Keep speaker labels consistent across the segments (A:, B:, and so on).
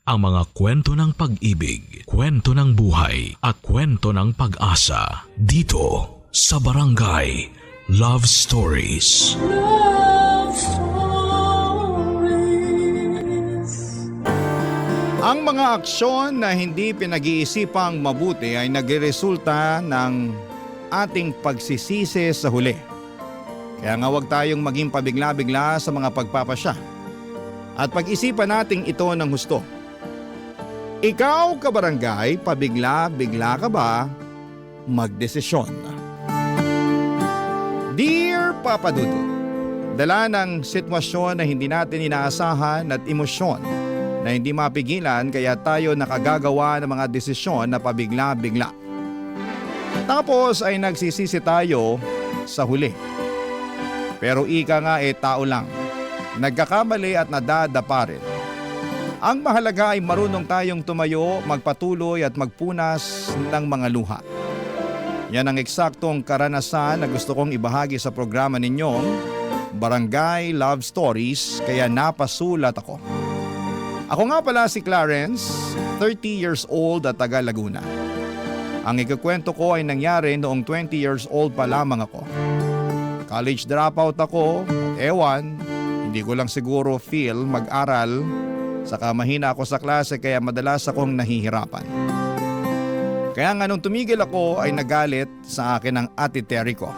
A: ang mga kwento ng pag-ibig, kwento ng buhay at kwento ng pag-asa dito sa Barangay Love Stories.
B: Love Stories.
C: Ang mga aksyon na hindi pinag-iisipang mabuti ay nagresulta ng ating pagsisisi sa huli. Kaya nga huwag tayong maging pabigla-bigla sa mga pagpapasya at pag-isipan nating ito ng husto. Ikaw, kabarangay, pabigla-bigla ka ba magdesisyon? Dear Papa Dudut, dala ng sitwasyon na hindi natin inaasahan at emosyon na hindi mapigilan kaya tayo nakagagawa ng mga desisyon na pabigla-bigla. Tapos ay nagsisisi tayo sa huli. Pero ika nga tao lang, nagkakamali at nadadapa rin. Ang mahalaga ay marunong tayong tumayo, magpatuloy at magpunas ng mga luha. Yan ang eksaktong karanasan na gusto kong ibahagi sa programa ninyong Barangay Love Stories, kaya napasulat ako. Ako nga pala si Clarence, 30 years old at taga Laguna. Ang ikukwento ko ay nangyari noong 20 years old pa lamang ako. College dropout ako, ewan, hindi ko lang siguro feel mag-aral. Saka mahina ako sa klase kaya madalas akong nahihirapan. Kaya nga nung tumigil ako ay nagalit sa akin ang ate Terry ko.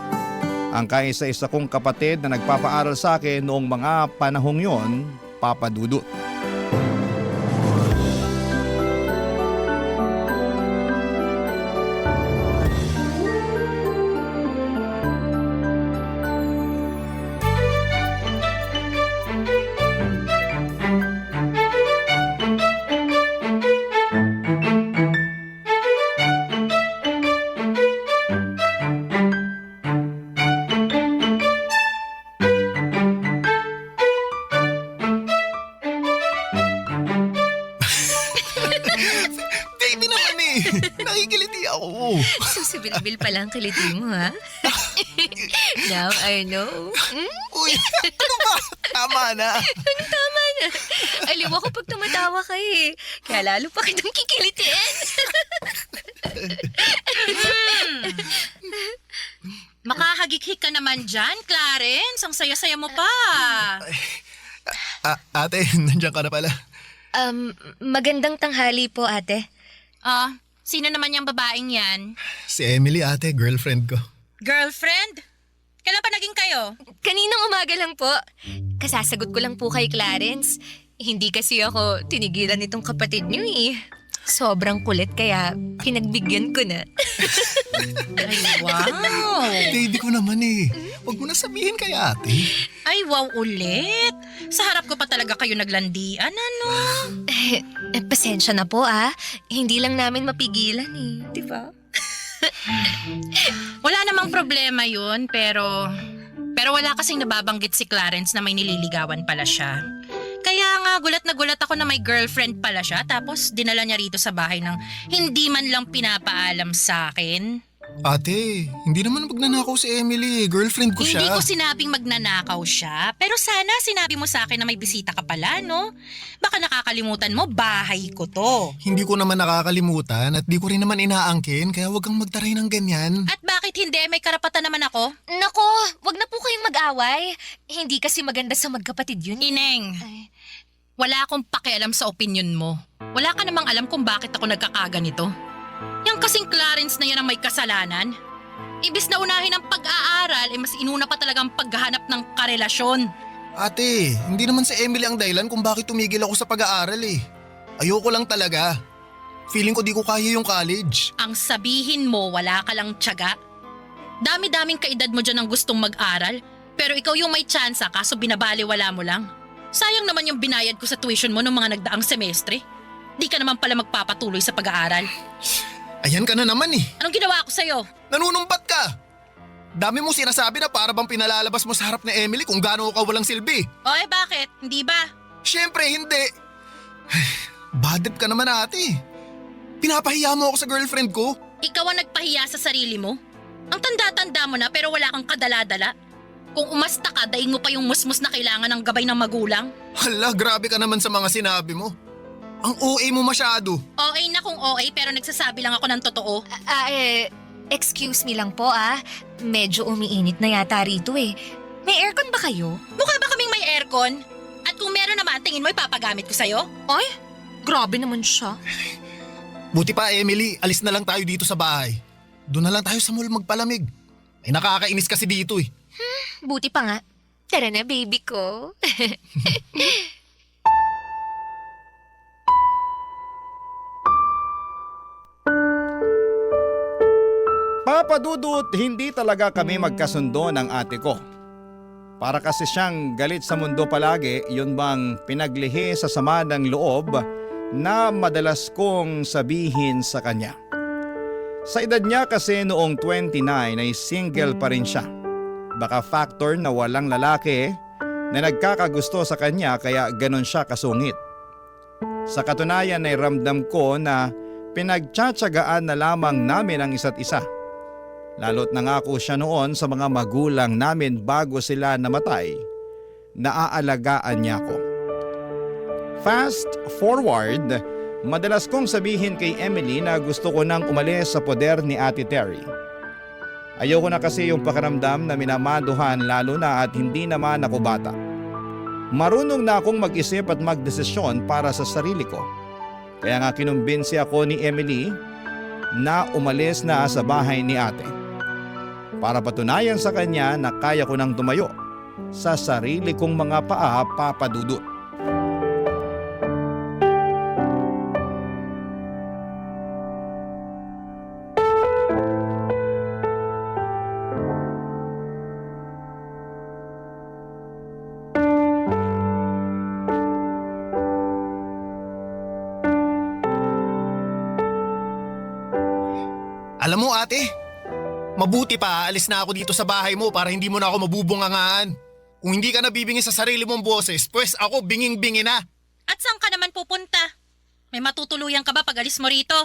C: Ang kaisa-isa kong kapatid na nagpapaaral sa akin noong mga panahong yon, Papa Dudut.
D: Baby naman nakikiliti ako.
E: Susubil-bil pala ang kiliti mo, ha? Now I know.
D: Uy, ano ba? Tama na.
E: Anong tama na? Aliw ako pag tumatawa ka eh. Kaya lalo pa kitang kikilitin.
F: Makahagikik ka naman dyan, Clarence. Ang saya-saya mo pa.
D: Ate, nandiyan ka na pala.
E: Magandang tanghali po, ate.
F: Sino naman yung babaeng yan?
D: Si Emily, ate, girlfriend ko.
F: Girlfriend? Kailan pa naging kayo?
E: Kaninang umaga lang po. Kasasagot ko lang po kay Clarence. Hindi kasi ako tinigilan nitong kapatid niyo eh. Sobrang kulit kaya pinagbigyan ko na.
F: Ay, wow.
D: Baby ko naman Huwag mo na sabihin kay ate.
F: Ay, wow ulit. Sa harap ko pa talaga kayo naglandian, ano?
E: Pasensya na po Hindi lang namin mapigilan eh. Di ba?
F: Wala namang problema yun, pero wala kasing nababanggit si Clarence na may nililigawan pala siya. Kaya nga gulat na gulat ako na may girlfriend pala siya tapos dinala niya rito sa bahay ng hindi man lang pinapaalam sa akin.
D: Ate, hindi naman magnanakaw si Emily. Girlfriend ko siya.
F: Hindi ko sinabing magnanakaw siya, pero sana sinabi mo sa akin na may bisita ka pala, no? Baka nakakalimutan mo, bahay ko to.
D: Hindi ko naman nakakalimutan at di ko rin naman inaangkin kaya huwag kang magtaray ng ganyan.
F: At bakit hindi? May karapatan naman ako.
E: Nako, wag na po kayong mag-away. Hindi kasi maganda sa magkapatid yun.
F: Ineng, wala akong pakialam sa opinion mo. Wala ka namang alam kung bakit ako nagkakaganito. Yang kasing Clarence na yan ang may kasalanan. Ibis na unahin ang pag-aaral, mas inuna pa talaga ang paghahanap ng karelasyon.
D: Ate, hindi naman si Emily ang dahilan kung bakit tumigil ako sa pag-aaral Ayoko lang talaga. Feeling ko di ko kaya yung college.
F: Ang sabihin mo, wala ka lang tiyaga. Dami-daming kaedad mo dyan ang gustong mag-aral, pero ikaw yung may tsansa kaso binabaliwala mo lang. Sayang naman yung binayad ko sa tuition mo noong mga nagdaang semestre. Di ka naman pala magpapatuloy sa pag-aaral.
D: Ayan ka na naman
F: Anong ginawa ko sa'yo?
D: Nanunumpat ka! Dami mo sinasabi na para bang pinalalabas mo sa harap ni Emily kung gaano ka walang silbi.
F: Bakit? Hindi ba?
D: Siyempre hindi. Bad trip ka naman ate. Pinapahiya mo ako sa girlfriend ko.
F: Ikaw ang nagpahiya sa sarili mo? Ang tanda-tanda mo na pero wala kang kadala-dala. Kung umasta ka, daing mo pa yung musmus na kailangan ng gabay ng magulang.
D: Hala, grabe ka naman sa mga sinabi mo. Ang OA mo masyado.
F: OA na kung OA pero nagsasabi lang ako ng totoo.
E: Excuse me lang po Medyo umiinit na yata rito eh. May aircon ba kayo?
F: Mukha ba kaming may aircon? At kung meron naman, tingin mo ipapagamit ko sa'yo?
E: Ay, grabe naman siya.
D: Buti pa Emily, alis na lang tayo dito sa bahay. Doon na lang tayo sa mall magpalamig. Ay nakakainis kasi dito eh.
E: Buti pa nga. Tara na, baby ko.
C: Papa Dudut, hindi talaga kami magkasundo ng ate ko. Para kasi siyang galit sa mundo palagi, yun bang pinaglihi sa sama ng loob na madalas kong sabihin sa kanya. Sa edad niya kasi noong 29 ay single pa rin siya. Baka factor na walang lalaki na nagkakagusto sa kanya kaya ganon siya kasungit. Sa katunayan ay ramdam ko na pinagtsatsagaan na lamang namin ang isa't isa. Lalo't nangako siya noon sa mga magulang namin bago sila namatay, naaalagaan niya ako. Fast forward, madalas kong sabihin kay Emily na gusto ko nang umalis sa poder ni Ate Terry. Ayoko na kasi yung pakiramdam na minamaduhan lalo na at hindi naman ako bata. Marunong na akong mag-isip at magdesisyon para sa sarili ko. Kaya nga kinumbinsi ako ni Emily na umalis na sa bahay ni ate. Para patunayan sa kanya na kaya ko nang tumayo sa sarili kong mga paa, Papa Dudut.
D: Alam mo ate, mabuti pa alis na ako dito sa bahay mo para hindi mo na ako mabubungangaan. Kung hindi ka nabibingi sa sarili mong boses, pues ako binging-bingi na.
F: At saan ka naman pupunta? May matutuluyan ka ba pag alis mo rito?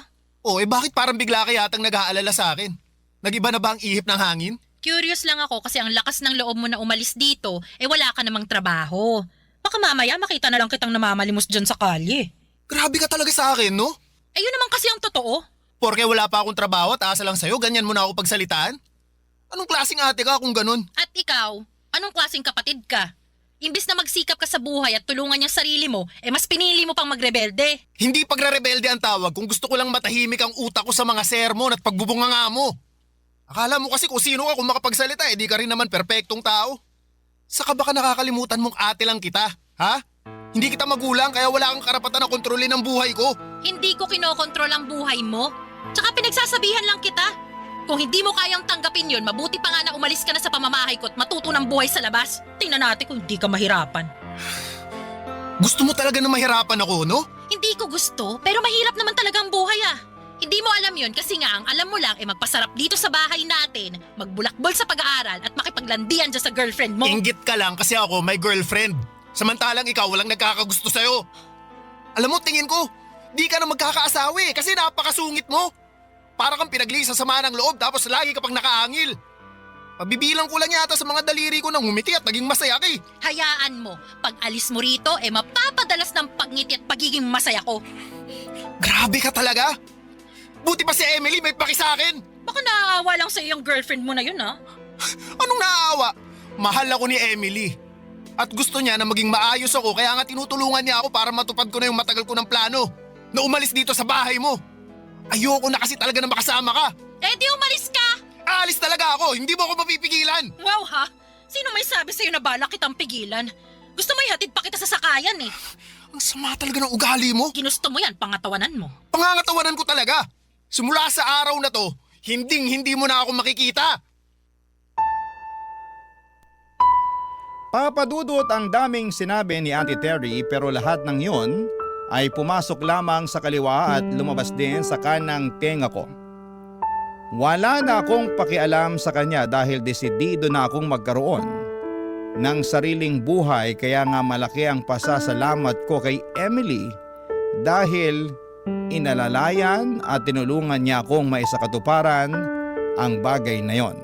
D: Bakit parang bigla ka yatang nag-aalala sa akin? Nag-iba na ba ang ihip ng hangin?
F: Curious lang ako kasi ang lakas ng loob mo na umalis dito, wala ka namang trabaho. Baka mamaya makita na lang kitang namamalimos dyan sa kalye.
D: Grabe ka talaga sa akin, no?
F: Ayun naman kasi ang totoo.
D: Porke wala pa akong trabaho at asa lang sa'yo, ganyan mo na ako pagsalitaan? Anong klaseng ate ka kung ganun?
F: At ikaw, anong klaseng kapatid ka? Imbis na magsikap ka sa buhay at tulungan yung sarili mo, mas pinili mo pang magrebelde.
D: Hindi pagre-rebelde ang tawag kung gusto ko lang matahimik ang utak ko sa mga sermon at pagbubunganga mo. Akala mo kasi kung sino ka kung makapagsalita, di ka rin naman perpektong tao. Saka baka nakakalimutan mong ate lang kita, ha? Hindi kita magulang kaya wala kang karapatan na kontrolin ang buhay ko.
F: Hindi ko kinokontrol ang buhay mo. Tsaka pinagsasabihan lang kita. Kung hindi mo kayang tanggapin yun, mabuti pa nga na umalis ka na sa pamamahay ko at matuto ng buhay sa labas. Tingnan natin kung hindi ka mahirapan.
D: Gusto mo talaga na mahirapan ako, no?
F: Hindi ko gusto, pero mahirap naman talaga ang buhay Hindi mo alam yun kasi nga ang alam mo lang magpasarap dito sa bahay natin, magbulakbol sa pag-aaral at makipaglandian dyan sa girlfriend mo.
D: Inggit ka lang kasi ako may girlfriend. Samantalang ikaw walang nagkakagusto sa'yo. Alam mo, tingin ko, di ka na magkakaasawi kasi napakasungit mo. Para kang pinaglihi sa sama ng loob tapos lagi ka pang nakaangil. Pabibilang ko lang yata sa mga daliri ko nang humiti at naging masaya ka.
F: Hayaan mo, pag alis mo rito, mapapadalas ng pagngiti at pagiging masaya ko.
D: Grabe ka talaga. Buti pa si Emily may paki sa akin.
F: Baka naaawa lang sa'yo yung girlfriend mo na yun
D: Anong naaawa? Mahal ako ni Emily. At gusto niya na maging maayos ako kaya nga tinutulungan niya ako para matupad ko na yung matagal ko ng plano. Na umalis dito sa bahay mo. Ayoko na kasi talaga na makasama ka.
F: Di umalis ka!
D: Aalis talaga ako, hindi mo ako mapipigilan.
F: Wow ha? Sino may sabi sa'yo na balak kitang pigilan? Gusto mo ihatid pa kita sa sakayan
D: Ang sama talaga ng ugali mo.
F: Ginusto mo yan, pangatawanan mo.
D: Pangangatawanan ko talaga. Simula sa araw na to, hindi mo na ako makikita.
C: Papa Dudut, ang daming sinabi ni Auntie Terry pero lahat ng yun ay pumasok lamang sa kaliwa at lumabas din sa kanang tenga ko. Wala na akong pakialam sa kanya dahil desidido na akong magkaroon ng sariling buhay kaya nga malaki ang pasasalamat ko kay Emily dahil inalalayan at tinulungan niya akong maisakatuparan ang bagay na yon.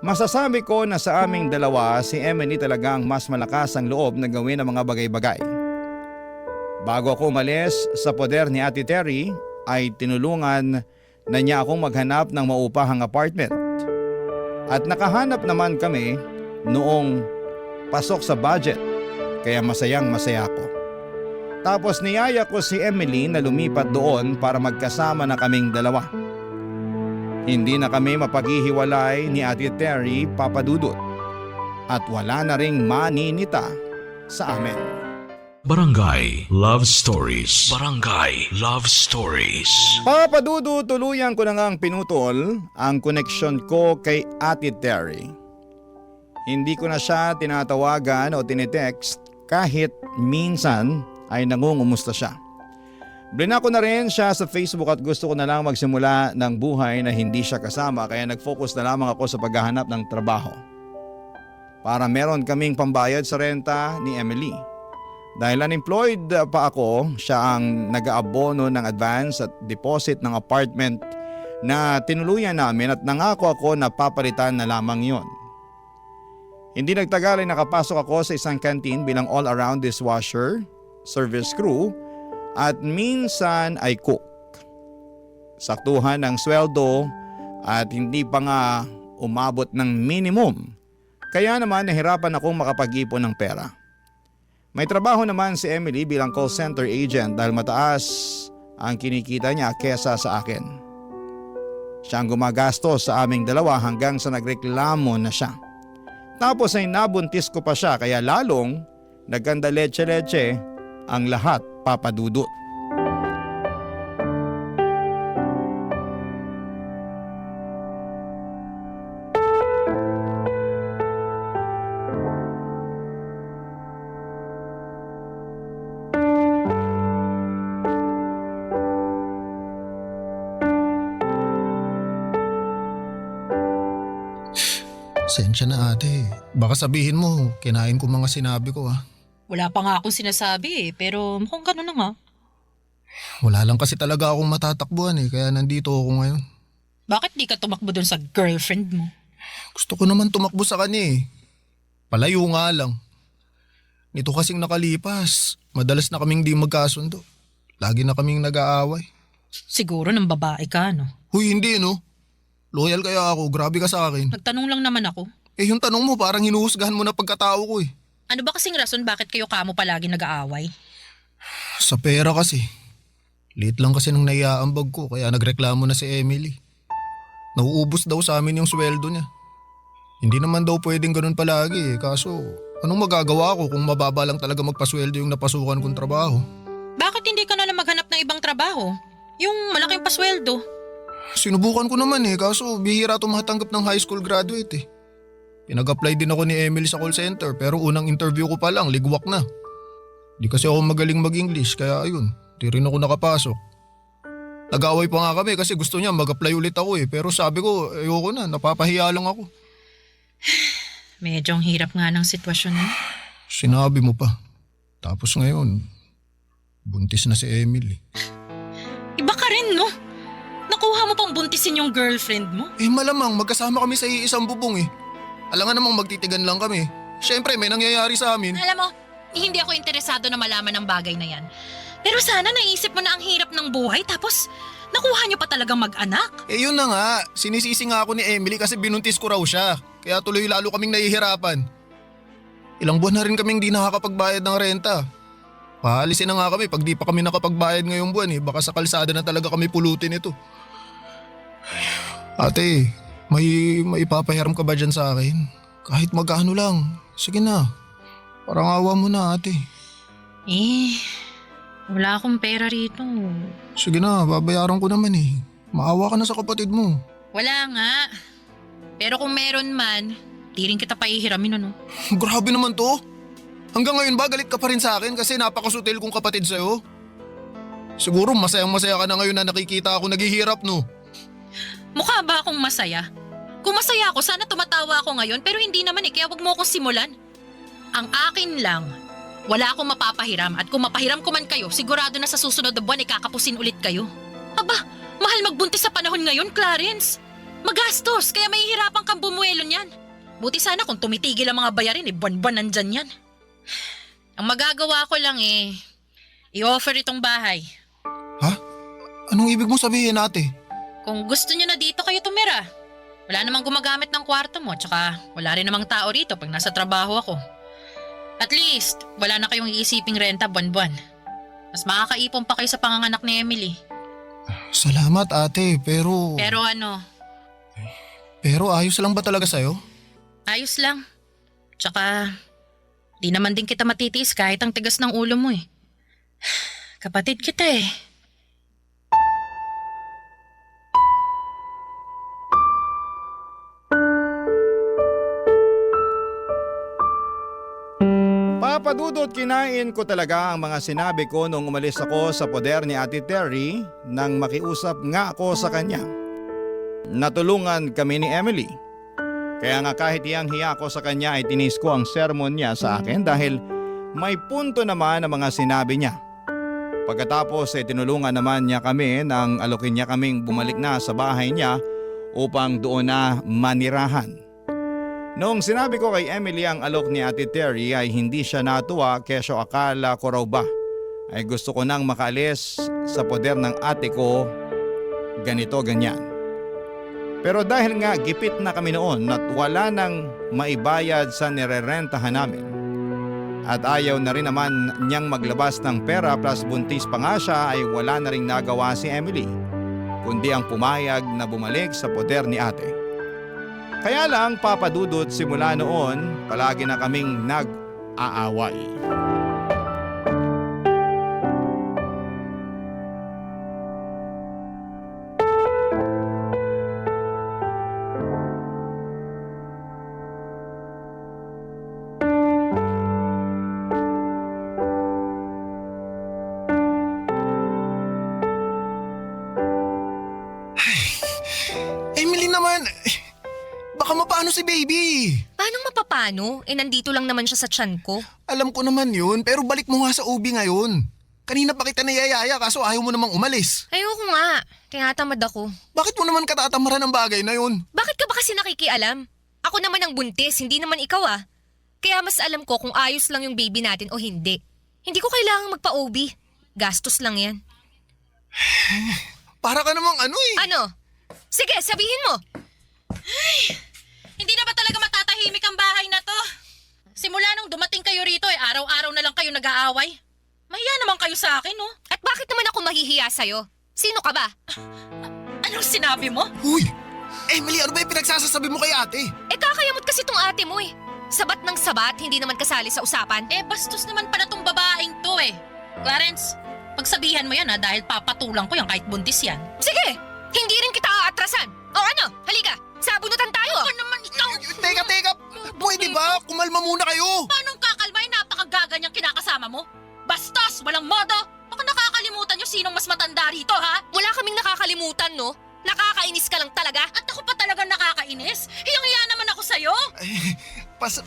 C: Masasabi ko na sa aming dalawa si Emily talagang mas malakas ang loob na gawin ang mga bagay-bagay. Bago ako umalis sa poder ni Ate Terry ay tinulungan na niya akong maghanap ng maupahang apartment. At nakahanap naman kami noong pasok sa budget kaya masayang masaya ako. Tapos niyaya ko si Emily na lumipat doon para magkasama na kaming dalawa. Hindi na kami mapaghihiwalay ni Ate Terry, Papa Dudut. At wala na ring maninita sa amin.
A: Barangay Love Stories. Barangay Love Stories.
C: Papa Dudut, tuluyan ko na ngang pinutol ang koneksyon ko kay Ate Terry. Hindi ko na siya tinatawagan o tinitext kahit minsan ay nangungumusta siya. Blinako na rin siya sa Facebook at gusto ko na lang magsimula ng buhay na hindi siya kasama kaya nag-focus na lamang ako sa paghahanap ng trabaho. Para meron kaming pambayad sa renta ni Emily. Dahil unemployed pa ako, siya ang nag-aabono ng advance at deposit ng apartment na tinuluyan namin at nangako ako na papalitan na lamang yon. Hindi nagtagal ay nakapasok ako sa isang canteen bilang all-around dishwasher, service crew at minsan ay cook. Saktuhan ng sweldo at hindi pa nga umabot ng minimum. Kaya naman nahirapan akong makapag-ipon ng pera. May trabaho naman si Emily bilang call center agent dahil mataas ang kinikita niya kesa sa akin. Siya ang gumagastos sa aming dalawa hanggang sa nagreklamo na siya. Tapos ay nabuntis ko pa siya kaya lalong nagkanda leche-leche ang lahat, Papa Dudut.
D: Sensya na ate. Baka sabihin mo, kinain ko mga sinabi ko ah.
F: Wala pa nga akong sinasabi pero mukhang ganun na nga.
D: Wala lang kasi talaga akong matatakbuhan kaya nandito ako ngayon.
F: Bakit di ka tumakbo dun sa girlfriend mo?
D: Gusto ko naman tumakbo sa kanya Palayo nga lang. Nito kasing nakalipas, madalas na kaming di magkasundo. Lagi na kaming nag-aaway.
F: Siguro ng babae ka, no?
D: Huy, hindi no. Loyal kaya ako, grabe ka sa akin.
F: Nagtanong lang naman ako.
D: Yung tanong mo parang hinuhusgahan mo na pagkatao ko
F: Ano ba kasing rason bakit kayo kamo palagi nag-aaway?
D: Sa pera kasi. Late lang kasi nung naiaambag ko kaya nagreklamo na si Emily. Nauubos daw sa amin yung sweldo niya. Hindi naman daw pwedeng ganun palagi kaso anong magagawa ko kung mababa lang talaga magpasweldo yung napasukan kong trabaho?
F: Bakit hindi ka na lang maghanap ng ibang trabaho? Yung malaking pasweldo.
D: Sinubukan ko naman kaso bihira tumatanggap ng high school graduate Pinag-apply din ako ni Emily sa call center pero unang interview ko pa lang ligwak na. Di kasi ako magaling mag-English kaya ayun, di rin ako nakapasok. Nag-away pa nga kami kasi gusto niya mag-apply ulit ako pero sabi ko ayoko na, napapahiya lang ako.
F: Medyo ang hirap nga ng sitwasyon mo.
D: Sinabi mo pa. Tapos ngayon, buntis na si Emily.
F: Iba ka rin, no? Nakuha mo pang buntisin yung girlfriend mo?
D: Malamang magkasama kami sa iisang bubong Alangan namang magtitigan lang kami. Siyempre may nangyayari sa amin.
F: Alam mo, hindi ako interesado na malaman ang bagay na yan. Pero sana naisip mo na ang hirap ng buhay tapos nakuha niyo pa talagang mag-anak.
D: Yun na nga, sinisisi nga ako ni Emily kasi binuntis ko raw siya. Kaya tuloy lalo kaming nahihirapan. Ilang buwan na rin kaming di nakakapagbayad ng renta. Paalisin na nga kami pag di pa kami nakapagbayad ngayong buwan Baka sa kalsada na talaga kami pulutin ito. Ate, may ipapahiram ka ba dyan sa akin? Kahit magkano lang. Sige na. Parang awa mo na ate.
F: Wala akong pera rito.
D: Sige na, babayaran ko naman Maawa ka na sa kapatid mo.
F: Wala nga. Pero kung meron man, di rin kita pahihiramin
D: Grabe naman to. Hanggang ngayon ba galit ka pa rin sa akin kasi napakasutil kong kapatid sa'yo? Siguro masayang-masaya ka na ngayon na nakikita ako naghihirap no?
F: Mukha ba akong masaya? Kung masaya ako, sana tumatawa ako ngayon pero hindi naman kaya wag mo akong simulan. Ang akin lang, wala akong mapapahiram at kung mapahiram ko man kayo, sigurado na sa susunod na buwan kakapusin ulit kayo. Aba, mahal magbuntis sa panahon ngayon, Clarence. Magastos, kaya mahihirapan kang bumuelo niyan. Buti sana kung tumitigil ang mga bayarin buwan-buwan nandyan yan. Ang magagawa ko lang I-offer itong bahay.
D: Ha? Anong ibig mo sabihin, ate?
F: Kung gusto nyo na dito kayo tumira. Wala namang gumagamit ng kwarto mo, tsaka wala rin namang tao rito pag nasa trabaho ako. At least, wala na kayong iisiping renta buwan-buwan. Mas makakaipon pa kayo sa panganganak ni Emily.
D: Salamat, ate, pero...
F: Pero ano,
D: Pero ayos lang ba talaga sa'yo?
F: ayos lang. Tsaka, di naman din kita matitiis kahit ang tigas ng ulo mo eh. Kapatid kita eh.
C: Papadudot, kinain ko talaga ang mga sinabi ko nung umalis ako sa poder ni Ate Terry nang makiusap nga ako sa kanya. Natulungan kami ni Emily. Kaya nga kahit hiyang-hiya ako sa kanya ay tinis ko ang sermon niya sa akin dahil may punto naman ang mga sinabi niya. Pagkatapos ay tinulungan naman niya kami nang alokin niya kaming bumalik na sa bahay niya upang doon na manirahan. Noong sinabi ko kay Emily ang alok ni Ate Terry ay hindi siya natuwa kesyo akala ko raw ba ay gusto ko nang makaalis sa poder ng ate ko ganito ganyan. Pero dahil nga gipit na kami noon at wala nang maibayad sa nirerentahan namin at ayaw na rin naman niyang maglabas ng pera plus buntis pa nga siya ay wala na ring nagawa si Emily kundi ang pumayag na bumalik sa poder ni ate. Kaya lang papadudot simula noon palagi na kaming nag-aaway.
D: Emily naman, baka mapaano si baby?
E: Paano mapapano? Nandito lang naman siya sa tiyan ko.
D: Alam ko naman yun, pero balik mo nga sa ubi ngayon. Kanina pa kita niyayaya kaso ayaw mo namang umalis.
E: Ayoko nga. Tinatamad ako.
D: Bakit mo naman katatamaran ang bagay na yun?
E: Bakit ka ba kasi nakikialam? Ako naman ang buntis, hindi naman ikaw ah. Kaya mas alam ko kung ayos lang yung baby natin o hindi. Hindi ko kailangang magpa-OB. Gastos lang yan.
D: Para ka namang ano eh.
E: Ano? Sige, sabihin mo.
F: Hindi na ba talaga matatahimik ang bahay na to? Simula nung dumating kayo rito araw-araw na lang kayo nag-aaway. Mahiya naman kayo sa akin, oh.
E: At bakit naman ako mahihiya sa'yo? Sino ka ba?
F: Anong sinabi mo?
D: Uy! Emily, ano ba yung pinagsasasabi mo kay ate?
E: Kakayamot kasi tong ate mo eh. Sabat ng sabat, hindi naman kasali sa usapan.
F: Bastos naman pala tong babaeng to eh. Clarence, pagsabihan mo yan dahil papatulang ko yan kahit buntis yan.
E: Sige, hindi rin kita aatrasan. O ano, halika, sabunutan tayo.
F: Ano naman ikaw?
D: Teka! Pwede ba? Kumalma muna kayo.
F: Paano kakalma yung napakagaganyang kinakasama mo? Bastos! Walang modo! Baka nakakalimutan nyo sinong mas matanda rito, ha?
E: Wala kaming nakakalimutan, no? Nakakainis ka lang talaga.
F: At ako pa talaga nakakainis? Hiyang-hiya naman ako sa'yo.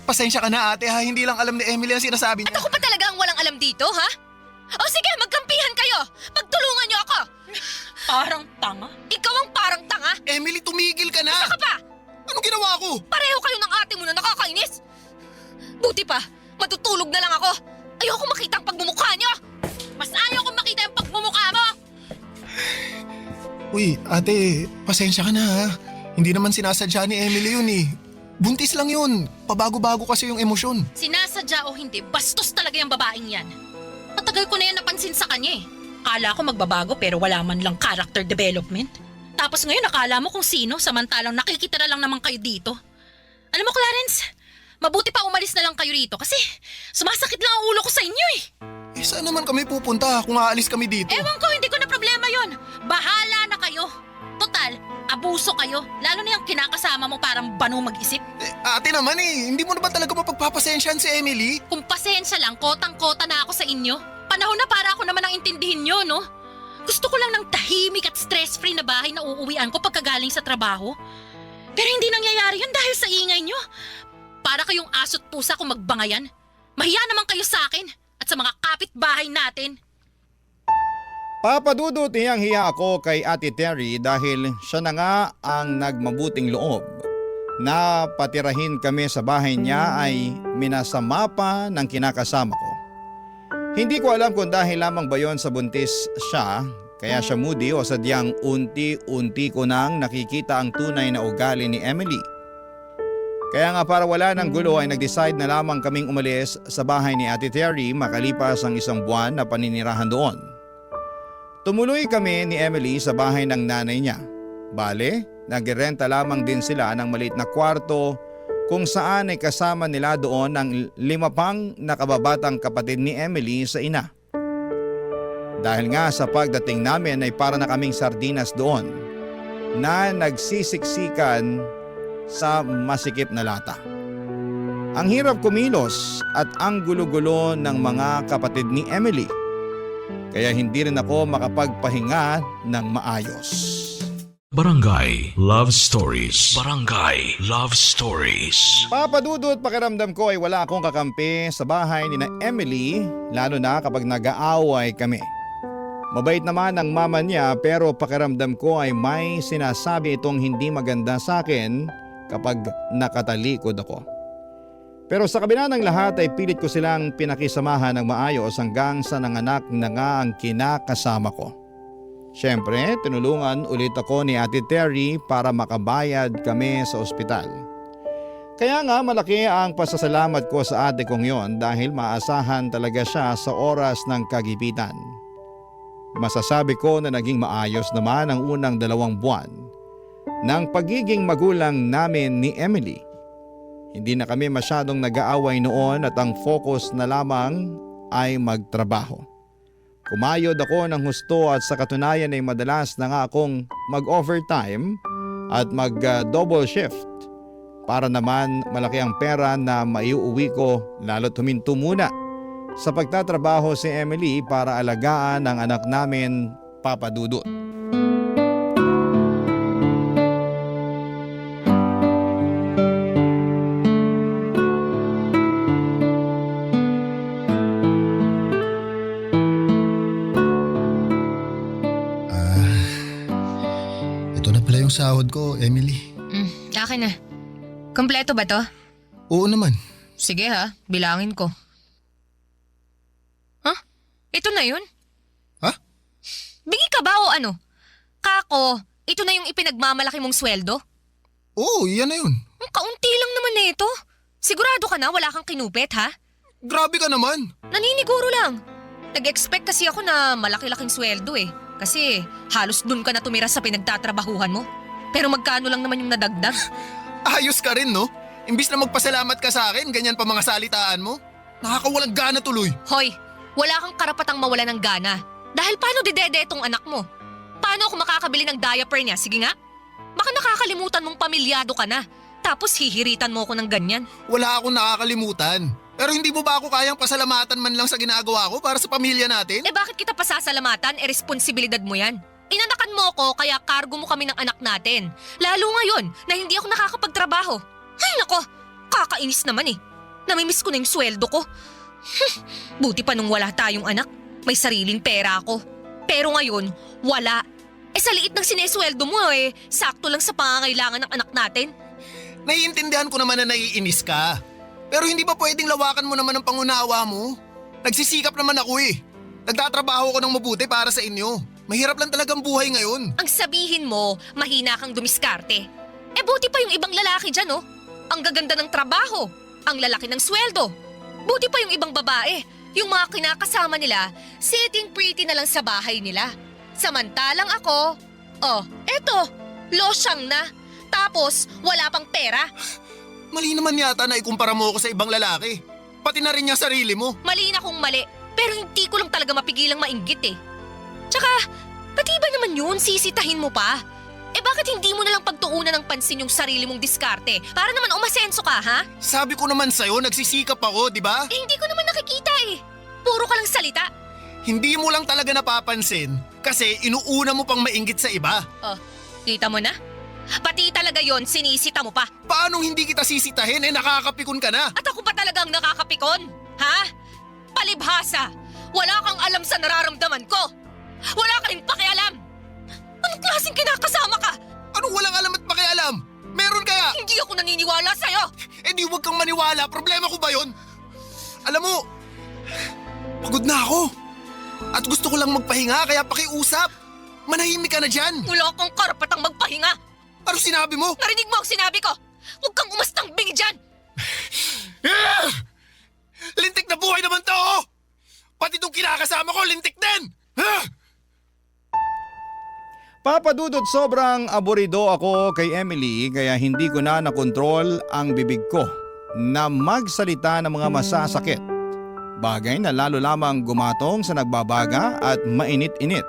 D: Pasensya ka na ate ha, hindi lang alam ni Emily ang sinasabi
E: At
D: niya.
E: ako pa talaga ang walang alam dito, ha? O sige, magkampihan kayo. Pagtulungan niyo ako.
F: Parang tanga.
E: Ikaw ang parang tanga.
D: Emily, tumigil ka na!
E: Saka pa,
D: Anong ginawa ko?
E: pareho kayo ng ate mo na nakakainis. Buti pa, matutulog na lang ako. Ayoko makita ang pagmumukha niyo.
F: Mas ayaw kong makita yung pagmumukha mo.
D: Uy, ate, pasensya ka na ha. Hindi naman sinasadya ni Emily yun eh. Buntis lang yun. Pabago-bago kasi yung emosyon.
F: Sinasadya o hindi, bastos talaga yung babaeng yan. Matagal ko na yan napansin sa kanya eh. Akala ko magbabago pero wala man lang character development. Tapos ngayon akala mo kung sino samantalang nakikita na lang naman kayo dito. Alam mo Clarence, mabuti pa umalis na lang kayo rito kasi sumasakit lang ang ulo ko sa inyo eh.
D: Saan naman kami pupunta kung aalis kami dito?
F: Ewan ko, hindi ko na problema yon. Bahala na kayo. Total, abuso kayo. Lalo na yung kinakasama mo parang banu mag-isip.
D: Ate naman eh, hindi mo na ba talaga mapagpapasensyahan si Emily?
F: Kung pasensya lang, kotang-kota na ako sa inyo. Panahon na para ako naman ang intindihin nyo, no? Gusto ko lang ng tahimik at stress-free na bahay na uuwian ko pagkagaling sa trabaho. Pero hindi nangyayari yun dahil sa ingay nyo. Para kayong aso't pusa kung magbangayan. Mahiya naman kayo sa akin at sa mga kapitbahay natin.
C: Papadudot, hiyang-hiya ako kay Ate Terry dahil siya na nga ang nagmabuting loob. Na patirahin kami sa bahay niya ay minasama pa ng kinakasama ko. Hindi ko alam kung dahil lamang ba yon sa buntis siya, kaya siya moody o sadyang unti-unti ko nang nakikita ang tunay na ugali ni Emily. Kaya nga para wala ng gulo ay nag-decide na lamang kaming umalis sa bahay ni Ate Terry makalipas ang 1 buwan na paninirahan doon. Tumuloy kami ni Emily sa bahay ng nanay niya. Bale, nagrenta lamang din sila ng maliit na kwarto kung saan ay kasama nila doon ang 5 pang nakababatang kapatid ni Emily sa ina. Dahil nga sa pagdating namin ay para na kaming sardinas doon na nagsisiksikan sa masikip na lata. Ang hirap kumilos at ang gulo-gulo ng mga kapatid ni Emily. Kaya hindi rin ako makapagpahinga ng maayos.
A: Barangay Love Stories. Barangay Love Stories.
C: Papadudot pakiramdam ko ay wala akong kakampi sa bahay ni na Emily, lalo na kapag nag-aaway kami. Mabait naman ang mama niya pero pakiramdam ko ay may sinasabi itong hindi maganda sa akin kapag nakatalikod ako. Pero sa kabila ng lahat ay pilit ko silang pinakisamahan ng maayos hanggang sa nanganak na nga ang kinakasama ko. Siyempre, tinulungan ulit ako ni Ate Terry para makabayad kami sa ospital. Kaya nga malaki ang pasasalamat ko sa ate kong yon dahil maasahan talaga siya sa oras ng kagipitan. Masasabi ko na naging maayos naman ang unang 2 buwan ng pagiging magulang namin ni Emily. Hindi na kami masyadong nag-aaway noon at ang focus na lamang ay magtrabaho. Kumayod ako ng husto at sa katunayan ay madalas na nga akong mag-overtime at mag-double shift para naman malaki ang pera na maiuwi ko lalo't huminto muna sa pagtatrabaho si Emily para alagaan ang anak namin, Papa Dudut.
D: Ito na pala yung sahod ko, Emily.
E: Akin na. Kompleto ba to?
D: Oo naman.
E: Sige ha, bilangin ko. Huh? Ito na yun?
D: Ha?
E: Bingi ka ba o ano? Kako, ito na yung ipinagmamalaki mong sweldo?
D: Oo, yan na yun.
E: Ang kaunti lang naman na ito. Sigurado ka na wala kang kinupit ha?
D: Grabe ka naman.
E: Naniniguro lang. Nag-expect kasi ako na malaki-laking sweldo eh. Kasi halos dun ka na tumira sa pinagtatrabahuhan mo. Pero magkano lang naman yung nadagdag?
D: Ayos ka rin, no? Imbis na magpasalamat ka sa akin, ganyan pa mga salitaan mo. Nakakawalang gana tuloy.
E: Hoy, wala kang karapatang mawala ng gana. Dahil paano didede itong anak mo? Paano ako makakabili ng diaper niya? Sige nga. Baka nakakalimutan mong pamilyado ka na. Tapos hihiritan mo ako ng ganyan.
D: Wala akong nakakalimutan. Pero hindi mo ba ako kayang pasalamatan man lang sa ginagawa ko para sa pamilya natin?
E: Eh bakit kita pasasalamatan? Eh responsibilidad mo yan. Inanakan mo ako kaya cargo mo kami ng anak natin. Lalo ngayon na hindi ako nakakapagtrabaho. Ay nako, kakainis naman eh. Namimiss ko na yung sweldo ko. Buti pa nung wala tayong anak, may sariling pera ako. Pero ngayon, wala. Eh sa liit ng sinesweldo mo eh, sakto lang sa pangangailangan ng anak natin.
D: Naiintindihan ko naman na naiinis ka. Pero hindi ba pwedeng lawakan mo naman ang pangunawa mo? Nagsisikap naman ako eh. Nagtatrabaho ko ng mabuti para sa inyo. Mahirap lang talagang buhay ngayon.
E: Ang sabihin mo, mahina kang dumiskarte. Eh buti pa yung ibang lalaki dyan oh. Ang gaganda ng trabaho, ang lalaki ng sweldo. Buti pa yung ibang babae, yung mga kinakasama nila, sitting pretty na lang sa bahay nila. Samantalang ako, eto, losyang na. Tapos wala pang pera.
D: Mali naman yata na ikumpara mo ako sa ibang lalaki. Pati na rin yung sarili mo.
E: Mali na kung mali, pero hindi ko lang talaga mapigilang mainggit eh. Tsaka, pati ba naman yun, sisitahin mo pa? Eh bakit hindi mo nalang pagtuunan ng pansin yung sarili mong diskarte? Para naman umasenso ka, ha?
D: Sabi ko naman sa'yo, nagsisikap ako, di ba?
E: Eh hindi ko naman nakikita eh. Puro ka lang salita.
D: Hindi mo lang talaga napapansin kasi inuuna mo pang mainggit sa iba.
E: Oh, kita mo na? Pati talaga yon, sinisita mo pa.
D: Paano hindi kita sisitahin? Eh nakakapikon ka na.
E: At ako pa talagang nakakapikon? Ha? Palibhasa! Wala kang alam sa nararamdaman ko! Wala ka rin pakialam! Anong klaseng kinakasama ka?
D: Anong walang alam at pakialam? Meron kaya?
E: Hindi ako naniniwala sa'yo!
D: Eh di huwag kang maniwala, problema ko ba yun? Alam mo, Pagod na ako. At gusto ko lang magpahinga kaya pakiusap. Manahimik ka na dyan.
E: Wala kang karapatang magpahinga.
D: Ano sinabi mo?
E: Narinig mo ang sinabi ko. Huwag kang umastang bingi dyan.
D: Ah! Lintik na buhay naman to, oh! Pati itong kinakasama ko, lintik din! Ah!
C: Papa Dudut, sobrang aburido ako kay Emily kaya hindi ko na nakontrol ang bibig ko na magsalita ng mga masasakit. Bagay na lalo lamang gumatong sa nagbabaga at mainit-init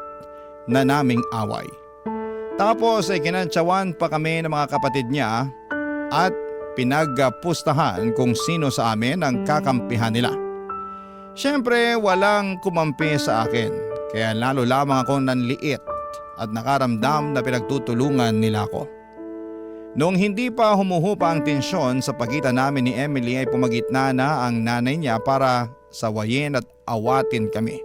C: na naming away. Tapos ay kinantsawan pa kami ng mga kapatid niya at pinagpustahan kung sino sa amin ang kakampihan nila. Siyempre walang kumampi sa akin kaya lalo lamang akong nanliit at nakaramdam na pinagtutulungan nila ako. Noong hindi pa humuhupa ang tensyon sa pagitan namin ni Emily ay pumagitna na ang nanay niya para sawayin at awatin kami.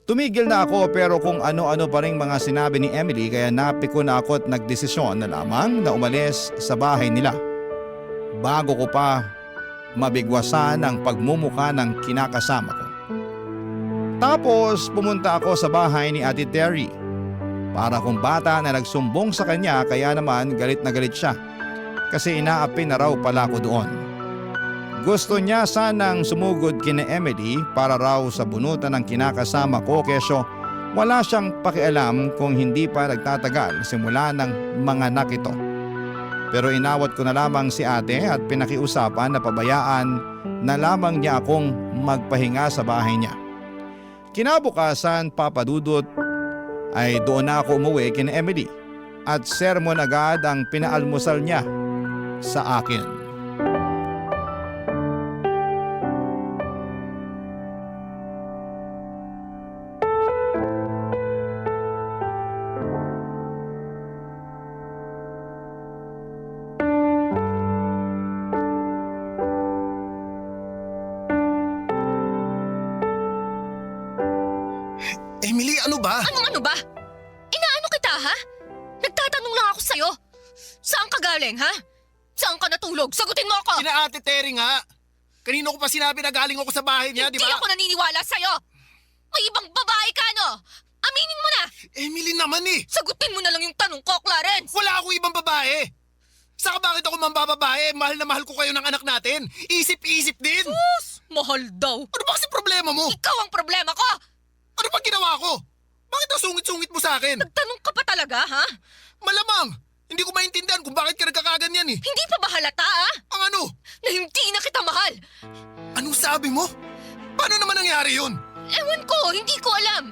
C: Tumigil na ako pero kung ano-ano pa rin mga sinabi ni Emily kaya napiko na ako at nagdesisyon na lamang na umalis sa bahay nila. Bago ko pa mabigwasan ang pagmumuka ng kinakasama ko. Tapos pumunta ako sa bahay ni Ate Terry. Para kung bata na nagsumbong sa kanya kaya naman galit na galit siya. Kasi inaapi na raw pala ako doon. Gusto niya sanang sumugod kina Emily para raw sa bunutan ng kinakasama ko kesyo wala siyang pakialam kung hindi pa nagtatagal simula ng mga anak ito. Pero inawat ko na lamang si ate at pinakiusapan na pabayaan na lamang niya akong magpahinga sa bahay niya. Kinabukasan, Papa Dudut, ay doon na ako umuwi kina Emily at sermon agad ang pinaalmusal niya sa akin.
D: Emily, ano ba?
E: Ano ba? Inaano kita, ha? Nagtatanong lang ako sa'yo. Saan ka galing, ha? Saan ka natulog? Sagutin mo ako!
D: Kina Ate Terry nga. Kanino ko pa sinabi na galing ako sa bahay niya, di
E: Hindi
D: ba?
E: ako naniniwala sa'yo! May ibang babae ka, no? Aminin mo na!
D: Emily naman eh.
E: Sagutin mo na lang yung tanong ko, Clarence!
D: Wala akong ibang babae. Saka bakit ako mambababae? Mahal na mahal ko kayo ng anak natin. Isip-isip din.
E: Mahal daw.
D: Ano ba kasi problema mo?
E: Ikaw ang problema ko!
D: Ano ba ginawa ko? Bakit ang sungit-sungit mo sa akin?
E: Nagtanong ka pa talaga, ha?
D: Malamang. Hindi ko maintindihan kung bakit ka nagkakaganyan eh.
E: Hindi pa ba halata, ha?
D: Ang ano?
E: Na hindi na kita mahal!
D: Anong sabi mo? Paano naman nangyari yun?
E: Ewan ko, hindi ko alam.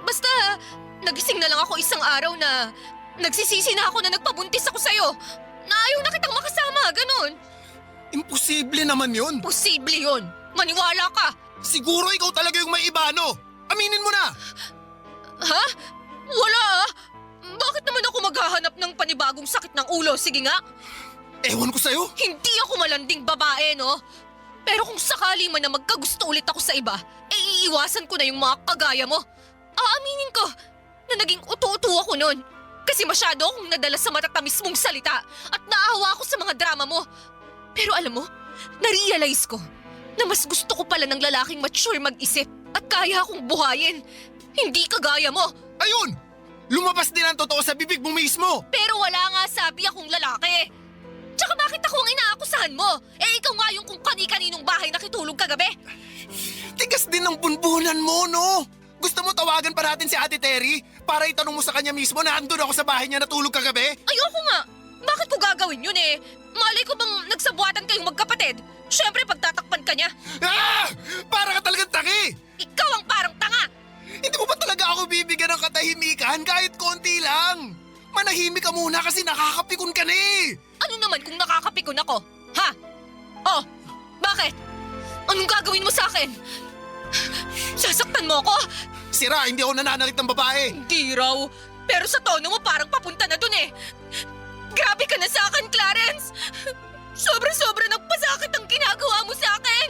E: Basta, nagising na lang ako isang araw na nagsisisi na ako na nagpabuntis ako sa'yo. Na ayaw na kitang makasama, ganun.
D: Imposible naman yun.
E: Posible yun. Maniwala ka.
D: Siguro ikaw talaga yung may iba, no? Aminin mo na.
E: Ha? Wala ah. Bakit naman ako maghahanap ng panibagong sakit ng ulo? Sige nga.
D: Ewan ko sa'yo.
E: Hindi ako malanding babae, no? Pero kung sakali man na magkagusto ulit ako sa iba, iiwasan ko na yung mga kagaya mo. Aaminin ko na naging uto-uto ako noon. Kasi masyado akong nadala sa matatamis mong salita at naawa ako sa mga drama mo. Pero alam mo, narealize ko na mas gusto ko pala ng lalaking mature mag-isip at kaya akong buhayin. Hindi kagaya mo.
D: Ayun! Lumabas din ang totoo sa bibig mo mismo.
E: Pero wala nga sabi akong lalaki. Tsaka bakit ako ang inaakusahan mo? Eh ikaw nga yung kung kani-kaninong bahay nakitulog kagabi.
D: Tigas din ng bunbunan mo, no? Gusto mo tawagan pa natin si Ate Terry para itanong mo sa kanya mismo na andun ako sa bahay niya natulog kagabi?
E: Ayoko nga. Bakit ko gagawin yun eh? Malay ko bang nagsabuatan kayong magkapatid? Siyempre pagtatakpan ka niya.
D: Ah! Para ka talagang taki!
E: Ikaw ang parang tanga.
D: Hindi mo ba talaga ako bibigyan ng katahimikan kahit konti lang? Manahimik ka muna kasi nakakapikon ka na eh!
E: Ano naman kung nakakapikon ako? Ha? Oh, bakit? Anong gagawin mo sa akin? Sasaktan mo ako?
D: Sira, hindi ako nananalit ng babae.
E: Hindi raw. Pero sa tono mo parang papunta na dun eh. Grabe ka na sa akin, Clarence! Sobra-sobra nagpasakit ang ginagawa mo sa akin!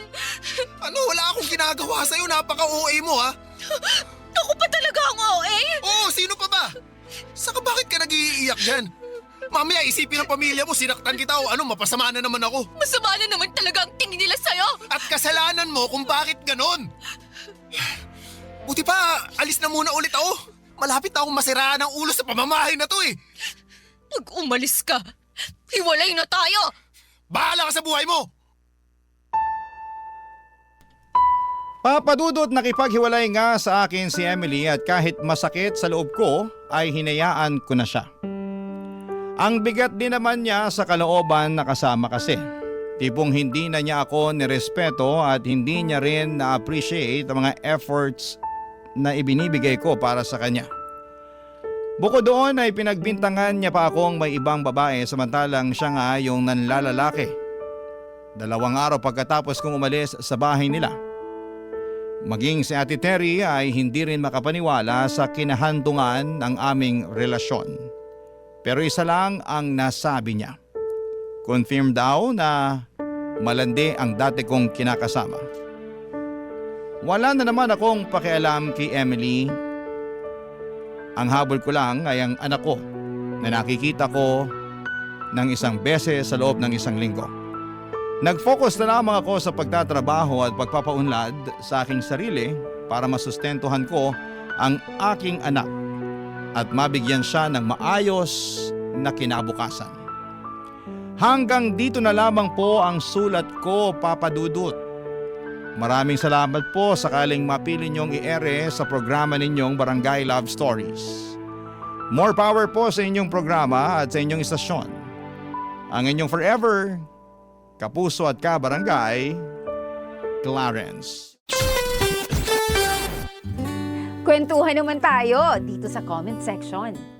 D: Ano, wala akong ginagawa sa'yo. Napaka-OA mo ha.
E: Ako pa talaga ang OA?
D: Oo, sino pa ba? Saka bakit ka nag-iiyak dyan? Mamaya isipin ng pamilya mo, sinaktan kita o ano, mapasama na naman ako.
E: Masama na naman talaga ang tingin nila sa'yo!
D: At kasalanan mo kung bakit ganon. Buti pa, alis na muna ulit ako. Malapit na akong masiraan ang ulo sa pamamahay na to eh.
E: Pag umalis ka, hiwalay na tayo!
D: Bahala ka sa buhay mo!
C: Papadudot nakipaghiwalay nga sa akin si Emily at kahit masakit sa loob ko ay hinayaan ko na siya. Ang bigat din naman niya sa kalooban na kasama kasi. Tipong hindi na niya ako nirespeto at hindi niya rin na-appreciate ang mga efforts na ibinibigay ko para sa kanya. Bukod doon ay pinagbintangan niya pa akong may ibang babae samantalang siya nga yung nanlalalaki. 2 araw pagkatapos kong umalis sa bahay nila. Maging si Ate Terry ay hindi rin makapaniwala sa kinahandungan ng aming relasyon. Pero isa lang ang nasabi niya. Confirm daw na malandi ang dati kong kinakasama. Wala na naman akong pakialam kay Emily. Ang habol ko lang ay ang anak ko na nakikita ko ng 1 beses sa loob ng 1 linggo. Nag-focus na lamang ako sa pagtatrabaho at pagpapaunlad sa aking sarili para masustentuhan ko ang aking anak at mabigyan siya ng maayos na kinabukasan. Hanggang dito na lamang po ang sulat ko, Papa Dudut. Maraming salamat po sakaling mapili niyong i-ere sa programa ninyong Barangay Love Stories. More power po sa inyong programa at sa inyong istasyon. Ang inyong forever, kapuso at kabarangay, Clarence.
G: Kwentuhan naman tayo dito sa comment section.